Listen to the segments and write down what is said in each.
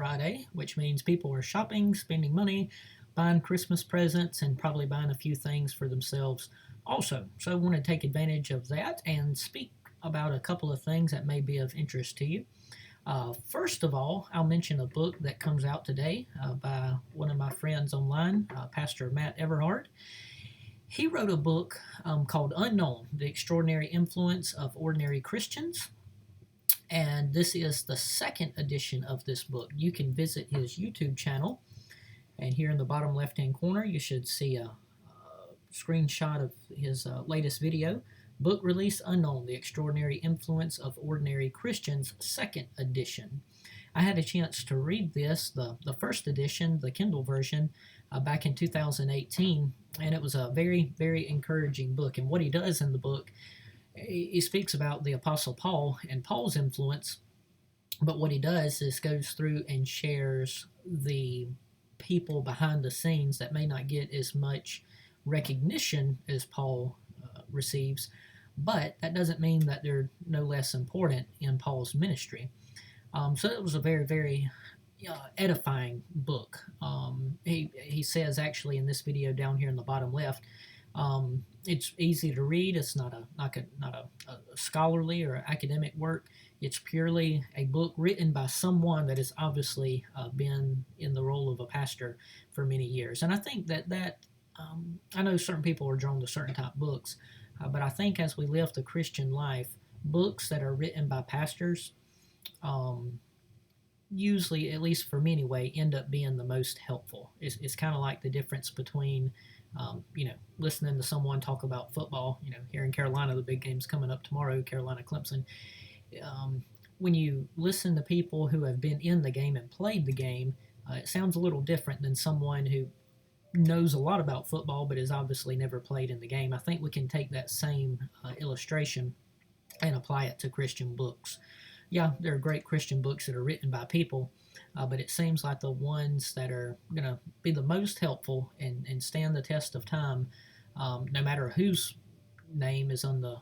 Friday, which means people are shopping, spending money, buying Christmas presents, and probably buying a few things for themselves also. So I want to take advantage of that and speak about a couple of things that may be of interest to you. First of all, I'll mention a book that comes out today by one of my friends online, Pastor Matt Everhard. He wrote a book called Unknown: The Extraordinary Influence of Ordinary Christians. And this is the second edition of this book. You can visit his YouTube channel, and here in the bottom left hand corner, you should see a screenshot of his latest video. Book release Unknown: The Extraordinary Influence of Ordinary Christians, second edition. I had a chance to read this, the first edition, the Kindle version, back in 2018, and it was a very, very encouraging book. And what he does in the book, he speaks about the Apostle Paul and Paul's influence, but what he does is goes through and shares the people behind the scenes that may not get as much recognition as Paul receives, but that doesn't mean that they're no less important in Paul's ministry. So it was a very, very edifying book. He says actually in this video down here in the bottom left, it's easy to read. It's not a scholarly or academic work. It's purely a book written by someone that has obviously been in the role of a pastor for many years. And I think that I know certain people are drawn to certain type books, but I think as we live the Christian life, books that are written by pastors usually, at least for me anyway, end up being the most helpful. It's kind of like the difference between listening to someone talk about football. Here in Carolina, the big game's coming up tomorrow, Carolina Clemson. When you listen to people who have been in the game and played the game, it sounds a little different than someone who knows a lot about football but has obviously never played in the game. I think we can take that same illustration and apply it to Christian books. Yeah, there are great Christian books that are written by people, but it seems like the ones that are going to be the most helpful and stand the test of time, no matter whose name is on the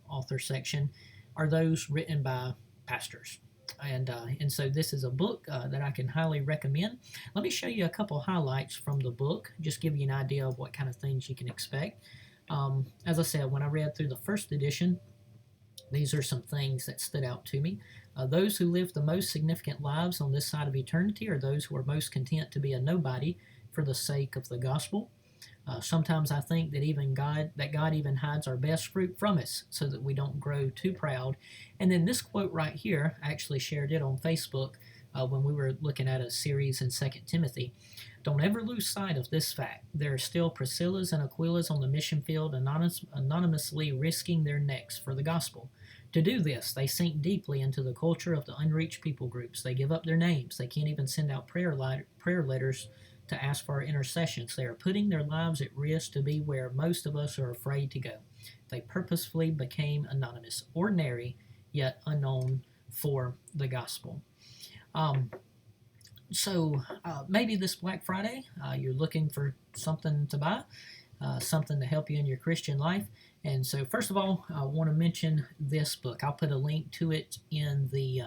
author section, are those written by pastors. And so this is a book that I can highly recommend. Let me show you a couple highlights from the book, just give you an idea of what kind of things you can expect. As I said, when I read through the first edition, these are some things that stood out to me. Those who live the most significant lives on this side of eternity are those who are most content to be a nobody for the sake of the gospel. Sometimes I think that God even hides our best fruit from us so that we don't grow too proud. And then this quote right here, I actually shared it on Facebook when we were looking at a series in 2 Timothy. Don't ever lose sight of this fact. There are still Priscillas and Aquillas on the mission field anonymously risking their necks for the gospel. To do this, they sink deeply into the culture of the unreached people groups. They give up their names. They can't even send out prayer letters to ask for our intercessions. They are putting their lives at risk to be where most of us are afraid to go. They purposefully became anonymous, ordinary, yet unknown for the gospel. So maybe this Black Friday, you're looking for something to buy, something to help you in your Christian life. And so first of all, I want to mention this book. I'll put a link to it in the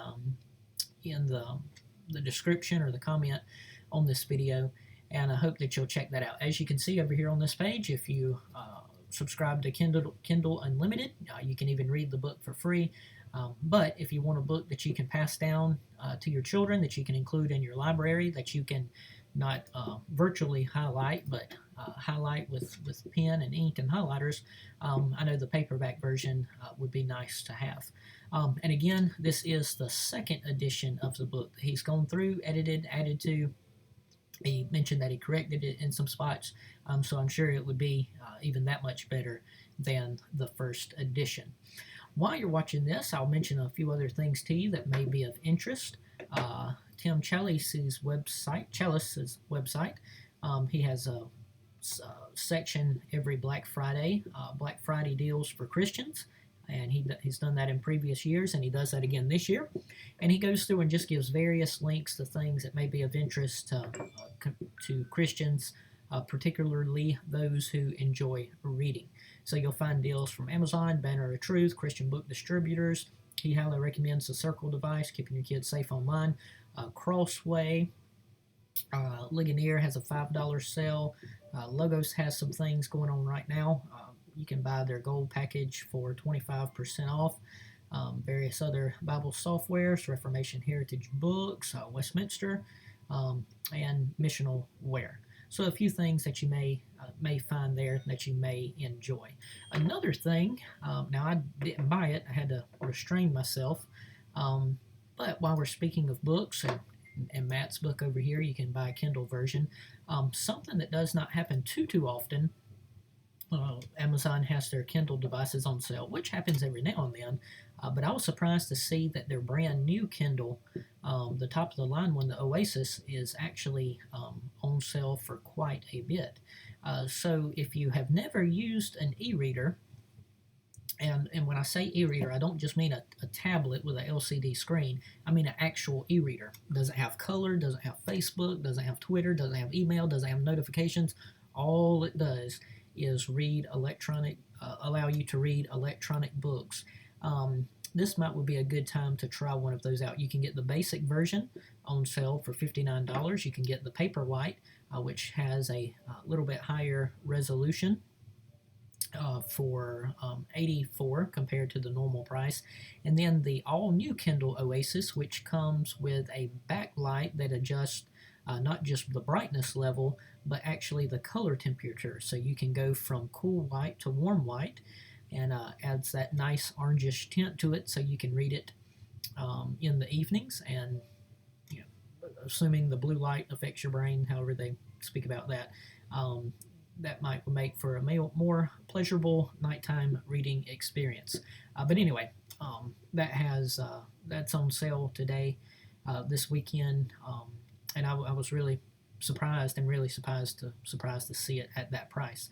description or the comment on this video, and I hope that you'll check that out. As you can see over here on this page, if you subscribe to Kindle Unlimited, you can even read the book for free. But if you want a book that you can pass down to your children, that you can include in your library, that you can not virtually highlight, but highlight with pen and ink and highlighters, I know the paperback version would be nice to have. And again, this is the second edition of the book. He's gone through, edited, added to. He mentioned that he corrected it in some spots, so I'm sure it would be even that much better than the first edition. While you're watching this, I'll mention a few other things to you that may be of interest. Tim Challies' website, he has a section every Black Friday, Black Friday deals for Christians, and he's done that in previous years, and he does that again this year. And he goes through and just gives various links to things that may be of interest to Christians, particularly those who enjoy reading. So you'll find deals from Amazon, Banner of Truth, Christian book distributors. He highly recommends the Circle device, keeping your kids safe online. Crossway. Ligonier has a $5 sale. Logos has some things going on right now. You can buy their gold package for 25% off. Various other Bible softwares, Reformation Heritage Books, Westminster, and missional wear. So a few things that you may find there that you may enjoy. Another thing, now I didn't buy it, I had to restrain myself. But while we're speaking of books and Matt's book over here, you can buy a Kindle version. Something that does not happen too often. Amazon has their Kindle devices on sale, which happens every now and then. But I was surprised to see that their brand new Kindle, the top of the line one, the Oasis, is actually on sale for quite a bit. So if you have never used an e-reader, and when I say e-reader, I don't just mean a tablet with an LCD screen. I mean an actual e-reader. Doesn't have color, doesn't have Facebook, doesn't have Twitter, doesn't have email, doesn't have notifications. All it does is allow you to read electronic books. This would be a good time to try one of those out. You can get the basic version on sale for $59. You can get the Paperwhite, which has a little bit higher resolution, for $84 compared to the normal price. And then the all-new Kindle Oasis, which comes with a backlight that adjusts not just the brightness level, but actually the color temperature. So you can go from cool white to warm white, and adds that nice orangish tint to it, so you can read it in the evenings. And assuming the blue light affects your brain, however they speak about that, that might make for a more pleasurable nighttime reading experience. But anyway, that's on sale today, this weekend, and I was really surprised to see it at that price.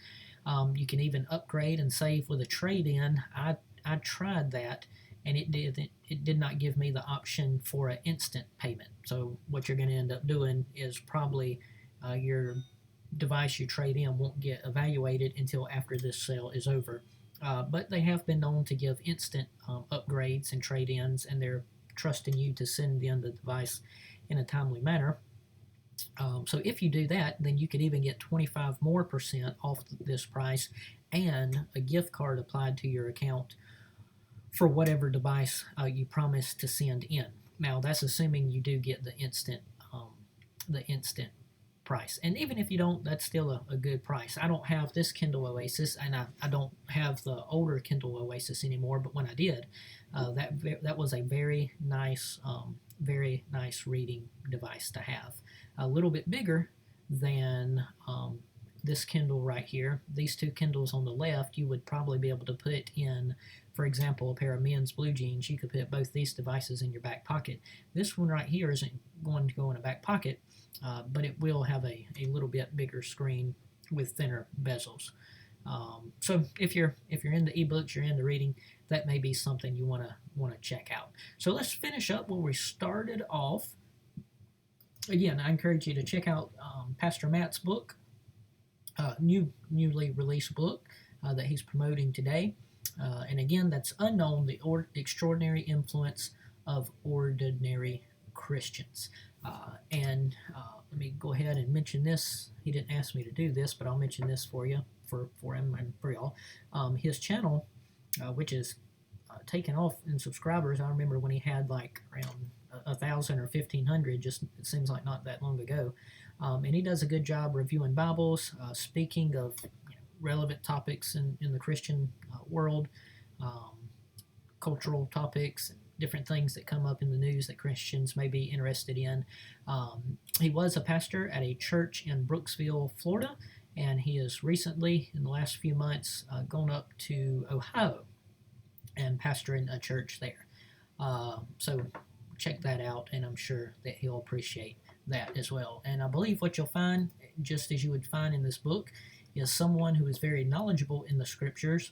You can even upgrade and save with a trade-in. I tried that, and it did not give me the option for an instant payment. So what you're going to end up doing is probably your device you trade in won't get evaluated until after this sale is over. But they have been known to give instant upgrades and trade-ins, and they're trusting you to send in the device in a timely manner. So if you do that, then you could even get 25% more off this price, and a gift card applied to your account for whatever device you promise to send in. Now that's assuming you do get the instant price. And even if you don't, that's still a good price. I don't have this Kindle Oasis, and I don't have the older Kindle Oasis anymore, but when I did, that was a very nice reading device to have. A little bit bigger than this Kindle right here. These two Kindles on the left, you would probably be able to put in, for example, a pair of men's blue jeans. You could put both these devices in your back pocket. This one right here isn't going to go in a back pocket, but it will have a little bit bigger screen with thinner bezels. So if you're into ebooks, you're into reading, that may be something you want to check out. So let's finish up where we started off. Again, I encourage you to check out Pastor Matt's book, newly released book that he's promoting today. And again, that's Unknown: The Extraordinary Influence of Ordinary Christians. And let me go ahead and mention this. He didn't ask me to do this, but I'll mention this for you, for him and for y'all. His channel, which is taken off in subscribers. I remember when he had like around 1,000 or 1,500, just it seems like not that long ago. And he does a good job reviewing Bibles, speaking of relevant topics in the Christian world, cultural topics, different things that come up in the news that Christians may be interested in. He was a pastor at a church in Brooksville, Florida, and he has recently, in the last few months, gone up to Ohio and pastoring a church there. So check that out, and I'm sure that he'll appreciate that as well. And I believe what you'll find, just as you would find in this book, is someone who is very knowledgeable in the scriptures,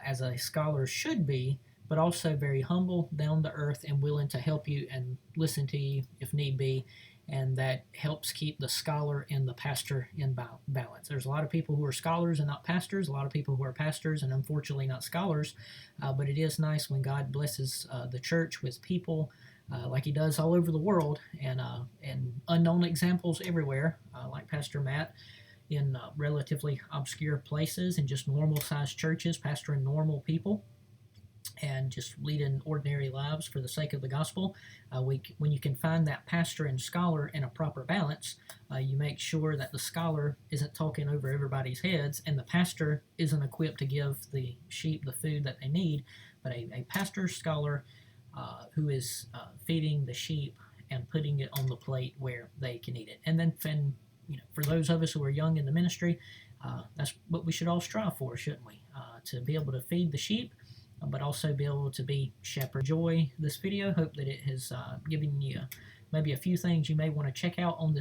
as a scholar should be, but also very humble, down to earth, and willing to help you and listen to you if need be. And that helps keep the scholar and the pastor in balance. There's a lot of people who are scholars and not pastors, a lot of people who are pastors and unfortunately not scholars, but it is nice when God blesses the church with people like he does all over the world, and unknown examples everywhere, like Pastor Matt in relatively obscure places and just normal sized churches, pastoring normal people and just leading ordinary lives for the sake of the gospel. When you can find that pastor and scholar in a proper balance, you make sure that the scholar isn't talking over everybody's heads and the pastor isn't equipped to give the sheep the food that they need, but a pastor scholar who is feeding the sheep and putting it on the plate where they can eat it. And then, for those of us who are young in the ministry, that's what we should all strive for, shouldn't we? To be able to feed the sheep, but also be able to be shepherd. Enjoy this video. Hope that it has given you maybe a few things you may want to check out on this